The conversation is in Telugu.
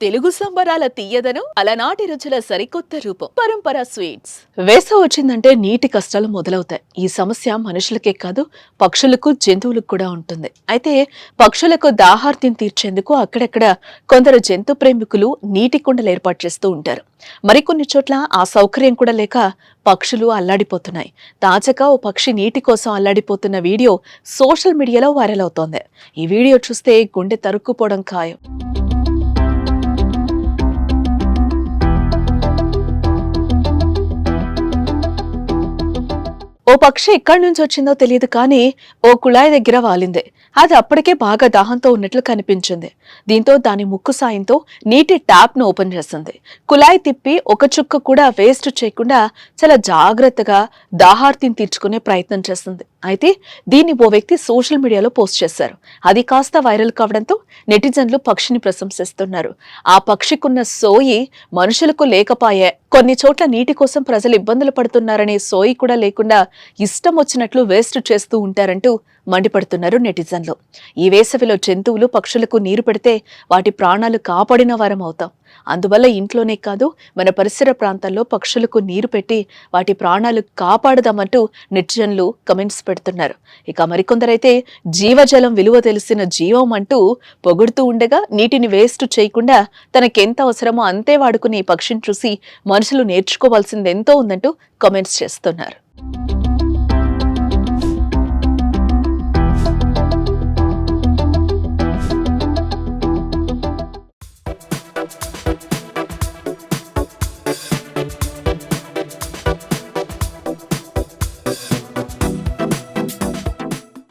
తెలుగు సంబరాల తీయదను అలనాటి రుచుల సరికొత్త రూపం పరంపర స్వీట్స్. వేసవి వచ్చిందంటే నీటి కష్టాలు మొదలవుతాయి. ఈ సమస్య మనుషులకే కాదు, పక్షులకు, జంతువులకు కూడా ఉంటుంది. అయితే పక్షులకు దాహార్తిని తీర్చేందుకు అక్కడక్కడ కొందరు జంతు ప్రేమికులు నీటి కుండలు ఏర్పాటు చేస్తూ ఉంటారు. మరికొన్ని చోట్ల ఆ సౌకర్యం కూడా లేక పక్షులు అల్లాడిపోతున్నాయి. తాజాగా ఓ పక్షి నీటి కోసం అల్లాడిపోతున్న వీడియో సోషల్ మీడియాలో వైరల్ అవుతోంది. ఈ వీడియో చూస్తే గుండె తరుక్కుపోవడం ఖాయం. ఓ పక్షి ఎక్కడి నుంచి వచ్చిందో తెలియదు కానీ ఓ కుళాయి దగ్గర వాలింది. అది అప్పటికే బాగా దాహంతో ఉన్నట్లు కనిపించింది. దీంతో దాని ముక్కు సాయంతో నీటి ట్యాప్ ను ఓపెన్ చేసింది. కుళాయి తిప్పి ఒక చుక్క కూడా వేస్ట్ చేయకుండా చాలా జాగ్రత్తగా దాహార్తిని తీర్చుకునే ప్రయత్నం చేసింది. అయితే దీన్ని ఓ వ్యక్తి సోషల్ మీడియాలో పోస్ట్ చేశారు. అది కాస్త వైరల్ కావడంతో నెటిజన్లు పక్షిని ప్రశంసిస్తున్నారు. ఆ పక్షికున్న సోయి మనుషులకు లేకపాయే. కొన్ని చోట్ల నీటి కోసం ప్రజలు ఇబ్బందులు పడుతున్నారనే సోయి కూడా లేకుండా ఇష్టం వచ్చినట్లు వేస్ట్ చేస్తూ ఉంటారంటూ మండిపడుతున్నారు నెటిజన్లు. ఈ వేసవిలో జంతువులు, పక్షులకు నీరు పెడితే వాటి ప్రాణాలు కాపాడిన వారం అవుతాం. అందువల్ల ఇంట్లోనే కాదు, మన పరిసర ప్రాంతాల్లో పక్షులకు నీరు పెట్టి వాటి ప్రాణాలు కాపాడదామంటూ నెటిజన్లు కమెంట్స్ పెడుతున్నారు. ఇక మరికొందరైతే జీవజలం విలువ తెలిసిన జీవం అంటూ పొగుడుతూ ఉండగా నీటిని వేస్ట్ చేయకుండా తనకెంత అవసరమో అంతే వాడుకునే ఈ పక్షిని చూసి మనుషులు నేర్చుకోవాల్సిందెంతో ఉందంటూ కమెంట్స్ చేస్తున్నారు.